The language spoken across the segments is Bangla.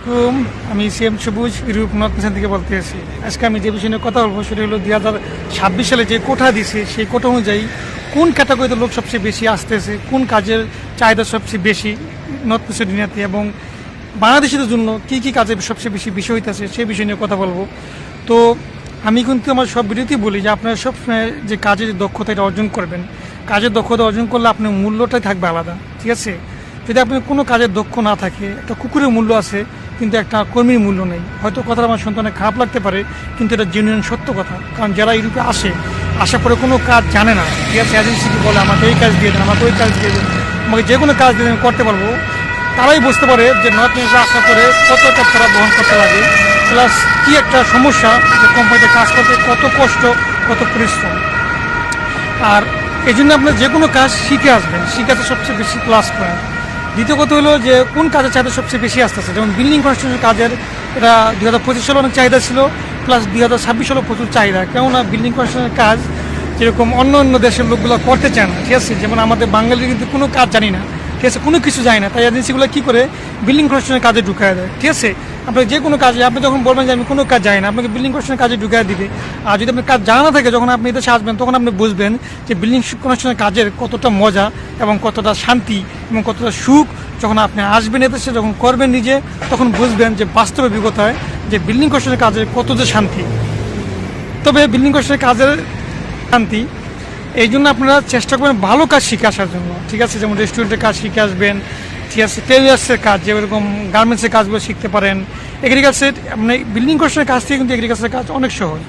আলাইকুম। আমি সিএম সবুজ ইউরোপ নর্থ মিশন থেকে বলতে এসেছি। আজকে আমি যে বিষয় নিয়ে কথা বলবো সেটা হলো 2026 সালে যে কোটা দিছে সেই কোটা অনুযায়ী কোন ক্যাটাগরিতে লোক সবচেয়ে বেশি আসতেছে, কোন কাজের চাহিদা সবচেয়ে বেশি নর্থ মেসিডোনিয়াতে, এবং বাংলাদেশিদের জন্য কী কী কাজে সবচেয়ে বেশি বিষয় হইতেছে সেই বিষয় নিয়ে কথা বলবো। তো আমি কিন্তু আমার সব ভিডিওতেই বলি যে আপনারা সবসময় যে কাজের দক্ষতা এটা অর্জন করবেন। কাজের দক্ষতা অর্জন করলে আপনার মূল্যটাই থাকবে আলাদা, ঠিক আছে? যদি আপনার কোনো কাজের দক্ষ না থাকে, একটা কুকুরের মূল্য আছে কিন্তু একটা কর্মীর মূল্য নেই। হয়তো কথাটা আমার শুনতে অনেক খারাপ লাগতে পারে, কিন্তু এটা জেনুইন সত্য কথা। কারণ যারা ইউরোপে আসার পরে কোনো কাজ জানে না, ঠিক আছে, এজেন্সিকে বলে আমাকে এই কাজ দিয়ে দেন, আমাকে ওই কাজ দিয়ে দেন, আমাকে যে কোনো কাজ দিয়ে আমি করতে পারবো, তারাই বুঝতে পারে যে নর্থ মিশনে আসার পরে কতটা তারা বহন করতে লাগে, প্লাস কী একটা সমস্যা যে কোম্পানিতে কাজ করতে কত কষ্ট, কত পরিশ্রম। আর এই জন্য আপনার যে কোনো কাজ শিখে আসবেন, শিখাতে সবচেয়ে বেশি প্লাস পয়েন্ট। দ্বিতীয় কথা হলো যে কোন কাজের চাহিদা সবচেয়ে বেশি আসতেছে। যেমন বিল্ডিং কনস্ট্রাকশন কাজের এটা 2025 সালে অনেক চাহিদা ছিল, প্লাস 2026 সালেও প্রচুর চাহিদা। কেননা বিল্ডিং কনস্ট্রাকশনের কাজ যেরকম অন্য অন্য দেশের লোকগুলো করতে চান না, ঠিক আছে, যেমন আমাদের বাঙালি কিন্তু কোনো কাজ জানি না, ঠিক আছে, কোনো কিছু যায় না, তাই এজেন্সিগুলো কী করে বিল্ডিং কনস্ট্রাকশনের কাজে ঢুকায় দেয়, ঠিক আছে। আপনার যে কোনো কাজে আপনি যখন বলবেন যে আমি কোনো কাজ জানি না, আপনাকে বিল্ডিং কনস্ট্রাকশনের কাজে ঢুকায় দিবে। আর যদি আপনার কাজ জানা না থাকে, যখন আপনি এদেশে আসবেন তখন আপনি বুঝবেন যে বিল্ডিং কনস্ট্রাকশনের কাজের কতটা মজা এবং কতটা শান্তি এবং কতটা সুখ। যখন আপনি আসবেন এদেশে, যখন করবেন নিজে, তখন বুঝবেন যে বাস্তব অভিজ্ঞতায় যে বিল্ডিং কনস্ট্রাকশনের কাজের কত যে শান্তি। তবে বিল্ডিং কনস্ট্রাকশনের কাজের শান্তি এই জন্য আপনারা চেষ্টা করবেন ভালো কাজ শিখে আসার জন্য, ঠিক আছে। যেমন রেস্টুরেন্টের কাজ শিখে আসবেন, ঠিক আছে, টেলার্সের কাজ, যেরকম গার্মেন্টসের কাজগুলো শিখতে পারেন। এগ্রিকালচার মানে বিল্ডিং কনস্ট্রাকশনের কাজ থেকে কিন্তু এগ্রিকালচারের কাজ অনেক সহজ।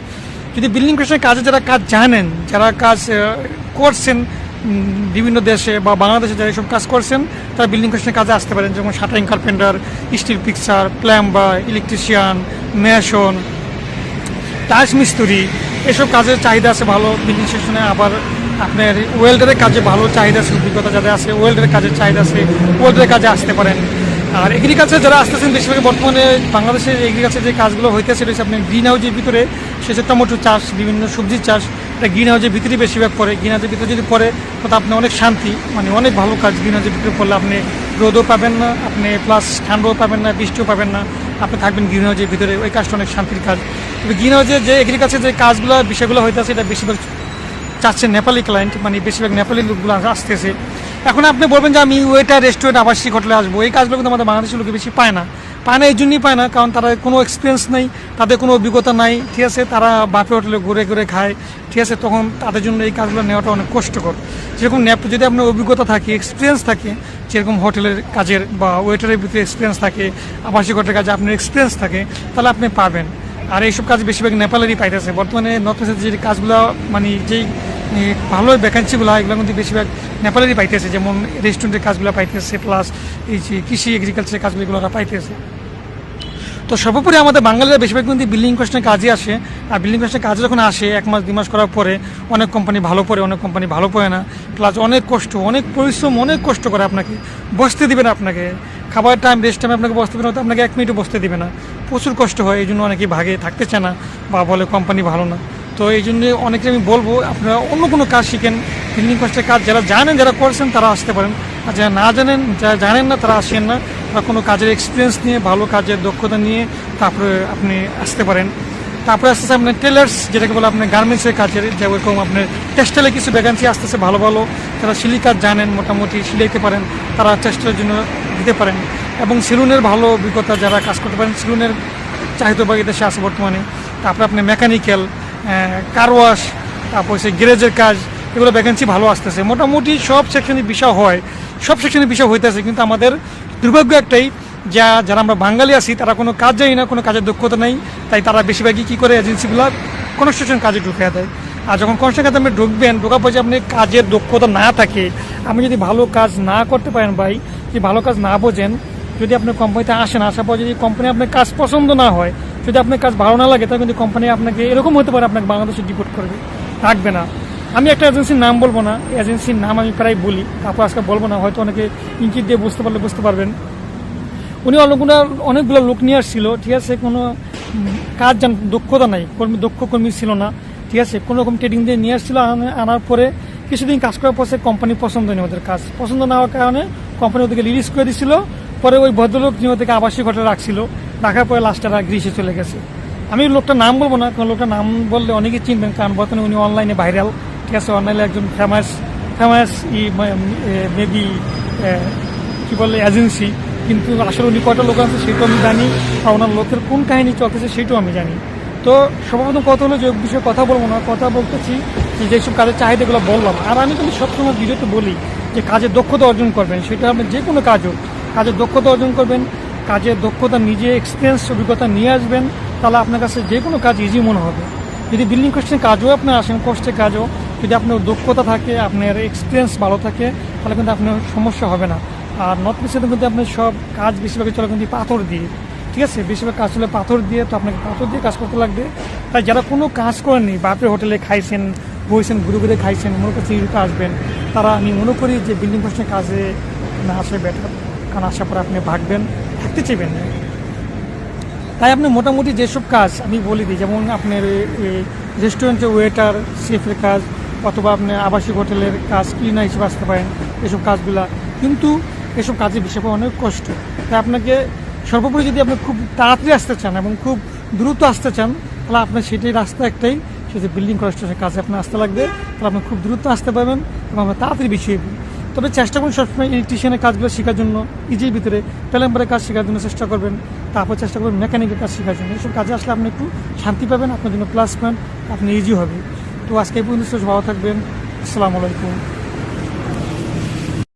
যদি বিল্ডিং কনস্ট্রাকশনের কাজে যারা কাজ জানেন, যারা কাজ করছেন বিভিন্ন দেশে বা বাংলাদেশে যারা এইসব কাজ করছেন, তারা বিল্ডিং কনস্ট্রাকশনের কাজে আসতে পারেন। যেমন shuttering carpenter, steel fixer, plumber, electrician, mason, tiles মিস্ত্রি, এসব কাজের চাহিদা আছে ভালো বিল্ডিং সেকশনে। আবার আপনার ওয়েল্ডারের কাজে ভালো চাহিদা আছে, অভিজ্ঞতা যাদের আছে ওয়েল্ডারের কাজের চাহিদা আছে, ওয়েল্ডারের কাজে আসতে পারেন। আর এগ্রিকালচার যারা আসতেছেন, বেশিরভাগ বর্তমানে বাংলাদেশের এগ্রিকালচার যে কাজগুলো হইতেছে সেটা হচ্ছে আপনার গ্রিন হাউসের ভিতরে, সেসব টমেটো চাষ, বিভিন্ন সবজির চাষ, এটা গ্রিন হাউসের ভিতরে বেশিরভাগ পড়ে। গ্রিন হাউসের ভিতরে যদি পড়ে তো আপনি অনেক শান্তি, মানে অনেক ভালো কাজ। গ্রিন হাউসের ভিতরে পড়লে আপনি রোদও পাবেন না, আপনি প্লাস ঠান্ডাও পাবেন না, বৃষ্টিও পাবেন না, আপনি থাকবেন গ্রিন হাউসের ভিতরে। ওই কাজটা অনেক শান্তির কাজ। তবে গ্রিন হাউসের যে এগ্রিকালচার যে কাজগুলো বিষয়গুলো হইতেছে, এটা বেশিরভাগ চাচ্ছে নেপালি ক্লায়েন্ট, মানে বেশিরভাগ নেপালি লোকগুলো আসতেছে। এখন আপনি বলবেন যে আমি ওয়েটার, রেস্টুরেন্ট, আবাসিক হোটেলে আসবো, এই কাজগুলো কিন্তু আমাদের বাংলাদেশের লোকে বেশি পায় না। এই জন্যই পায় না কারণ তারা কোনো এক্সপিরিয়েন্স নেই, তাদের কোনো অভিজ্ঞতা নাই, ঠিক আছে। তারা বাপে হোটেলে ঘুরে ঘুরে খায়, ঠিক আছে। তখন তাদের জন্য এই কাজগুলো নেওয়াটা অনেক কষ্টকর। যেরকম যদি আপনার অভিজ্ঞতা থাকে, এক্সপিরিয়েন্স থাকে, যেরকম হোটেলের কাজের বা ওয়েটারের ভিতরে এক্সপিরিয়েন্স থাকে, আবাসিক হোটেলের কাজে আপনার এক্সপিরিয়েন্স থাকে, তাহলে আপনি পাবেন। আর এইসব কাজ বেশিরভাগ নেপালেরই পাইতেছে বর্তমানে। নর্থ ইস্টের যে কাজগুলো, মানে যেই ভালো ভ্যাকেন্সিগুলো, এগুলো কিন্তু বেশিরভাগ নেপালেরই পাইতেছে। যেমন রেস্টুরেন্টের কাজগুলো পাইতেছে, প্লাস এই যে কৃষি এগ্রিকালচারের কাজগুলো এগুলো ওরা পাইতেছে। তো সর্বোপরি আমাদের বাঙালিরা বেশিরভাগ কিন্তু বিল্ডিং কনস্ট্রাকশনের কাজে আসে। আর বিল্ডিং কনস্ট্রাকশনের কাজে যখন আসে 1 মাস 2 মাস করার পরে অনেক কোম্পানি ভালো পড়ে, অনেক কোম্পানি ভালো পড়ে না। প্লাস অনেক কষ্ট, অনেক পরিশ্রম, অনেক কষ্ট করে আপনাকে বসতে দিবে না, আপনাকে খাবার টাইম, রেস্ট টাইমে আপনাকে বসতে দেবে না, আপনাকে 1 মিনিটও বসতে দিবে না। প্রচুর কষ্ট হয়, এই জন্য অনেকেই ভাগে থাকতে চায় না বা বলে কোম্পানি ভালো না। তো এই জন্য অনেকে আমি বলবো আপনারা অন্য কোনো কাজ শিখেন। বিল্ডিং কনস্ট্রাকশনের কাজ যারা জানেন, যারা করছেন, তারা আসতে পারেন। আর যারা না জানেন, যারা জানেন না, তারা আসেন না। বা কোনো কাজের এক্সপিরিয়েন্স নিয়ে, ভালো কাজের দক্ষতা নিয়ে তারপরে আপনি আসতে পারেন। তারপরে আসতেছে আপনার টেলার্স, যেটাকে বলে আপনার গার্মেন্টসের কাজের, যেরকম আপনার টেক্সটাইলে কিছু ভ্যাকেন্সি আসতেছে ভালো ভালো। যারা সিলাই কাজ জানেন, মোটামুটি সিলাইতে পারেন, তারা টেক্সটাইলের জন্য দিতে পারেন। এবং সেলুনের ভালো অভিজ্ঞতা যারা কাজ করতে পারেন, সেলুনের চাহিদা বা দেশে আছে বর্তমানে। তারপরে আপনি মেকানিক্যাল, কার ওয়াশ, তারপর হচ্ছে গ্যারেজের কাজ, এগুলো ভ্যাকেন্সি ভালো আসতেছে। মোটামুটি সব সেকশনের বিষয় হয়, সব সেকশনের বিষয় হইতেছে। কিন্তু আমাদের দুর্ভাগ্য একটাই, যারা আমরা বাঙালি আছি তারা কোনো কাজ জানি না, কোনো কাজের দক্ষতা নেই। তাই তারা বেশিরভাগই কী করে, এজেন্সিগুলো কনস্ট্রাকশন কাজে ঢুকিয়ে দেয়। আর যখন কনস্ট্রাকশন কাজে আপনি ঢুকবেন, ঢোকার পর যে আপনি কাজের দক্ষতা না থাকে, আপনি যদি ভালো কাজ না করতে পারেন ভাই, যদি ভালো কাজ না বোঝেন, যদি আপনি কোম্পানিতে আসেন, আসার পর যদি কোম্পানি আপনার কাজ পছন্দ না হয়, যদি আপনার কাজ ভালো না লাগে, তাহলে কিন্তু কোম্পানি আপনাকে এরকম হতে পারে, আপনাকে বাংলাদেশে ডিপোর্ট করবে, রাখবে না। আমি একটা এজেন্সির নাম বলবো না, এজেন্সির নাম আমি প্রায় বলি, তারপর আজকে বলবো না, হয়তো অনেকে ইঙ্কিত দিয়ে বুঝতে পারলে বুঝতে পারবেন। উনি অনেকগুলো লোক নিয়ে আসছিল, ঠিক আছে। কোনো কাজ দক্ষতা নাই, দক্ষ কর্মী ছিল না, ঠিক আছে। কোনো রকম ট্রেডিং দিয়ে নিয়ে আসছিল। আনার পরে কিছুদিন কাজ করার পর কোম্পানি পছন্দ নেই, ওদের কাজ পছন্দ না হওয়ার কারণে কোম্পানি ওদেরকে রিলিজ করে দিয়েছিল। পরে ওই ভদ্রলোক যিনি ওদেরকে আবাসিক হোটেলে রাখছিল, রাখার পরে লাস্টে তারা গ্রিসে চলে গেছে। আমি লোকটার নাম বলবো না, কারণ লোকটার নাম বললে অনেকে চিনবেন, কারণ বর্তমানে উনি অনলাইনে ভাইরাল, ঠিক আছে, অনলাইনে একজন ফেমাস মেবি কি বলে এজেন্সি, কিন্তু আসলে উনি কয়টা লোক আছে সেটাও আমি জানি, আর ওনার লোকের কোন কাহিনী চলতেছে সেটাও আমি জানি। তো সর্বপ্রথম কথা হলো যে বিষয়ে কথা বলবো না, কথা বলতেছি যে যেসব কাজের চাহিদাগুলো বললাম। আর আমি কিন্তু সবসময় ভিডিওতে বলি যে কাজের দক্ষতা অর্জন করবেন, সেটা আপনি যে কোনো কাজ হোক, কাজের দক্ষতা অর্জন করবেন, কাজের দক্ষতা নিজে এক্সপিরিয়েন্স অভিজ্ঞতা নিয়ে আসবেন, তাহলে আপনার কাছে যে কোনো কাজ ইজি মনে হবে। যদি বিল্ডিং কষ্টের কাজও আপনি আসেন, কষ্টের কাজও, যদি আপনার দক্ষতা থাকে, আপনার এক্সপিরিয়েন্স ভালো থাকে, তাহলে কিন্তু আপনার সমস্যা হবে না। আর নর্থ ইস্টে কিন্তু আপনার সব কাজ বেশিরভাগ চলে কিন্তু পাথর দিয়ে, ঠিক আছে, বেশিরভাগ কাজ চলে পাথর দিয়ে, তো আপনাকে পাথর দিয়ে কাজ করতে লাগবে। তাই যারা কোনো কাজ করেননি, বাপের হোটেলে খাইছেন, বইছেন, ঘুরে ঘুরে খাইছেন, মনে করছে ইউরোপে আসবেন, তারা আমি মনে করি যে বিল্ডিং কষ্টের কাজে না আসে বেটার, কারণ আসার পরে আপনি ভাগবেন, থাকতে চাইবেন না। তাই আপনি মোটামুটি যেসব কাজ আমি বলে দিই, যেমন আপনার রেস্টুরেন্টে ওয়েটার, শেফের কাজ, অথবা আপনি আবাসিক হোটেলের কাজ, ক্লিনার হিসেবে আসতে পারেন, এসব কাজগুলা। কিন্তু এসব কাজের বিষয় অনেক কষ্ট। তাই আপনাকে সর্বোপরি যদি আপনি খুব তাড়াতাড়ি আসতে চান এবং খুব দ্রুত আসতে চান, তাহলে আপনার সেটাই রাস্তা একটাই, সেটা বিল্ডিং কনস্ট্রাকশনের কাজে আপনার আসতে লাগবে, তাহলে আপনি খুব দ্রুত আসতে পারবেন এবং আপনার তাড়াতাড়ি বেশি হবে। তবে চেষ্টা করুন সবসময় ইলেকট্রিশিয়ানের কাজগুলো শেখার জন্য, ইজির ভিতরে প্লাম্বারের কাজ শেখার জন্য চেষ্টা করবেন, তারপর চেষ্টা করবেন মেকানিকের কাজ শেখার জন্য। এসব কাজে আসলে আপনি একটু শান্তি পাবেন, আপনার জন্য প্লাস পয়েন্ট, আপনি ইজি হবে। তো আজকে এই পর্যন্ত ভালো থাকবেন। আসসালামু আলাইকুম।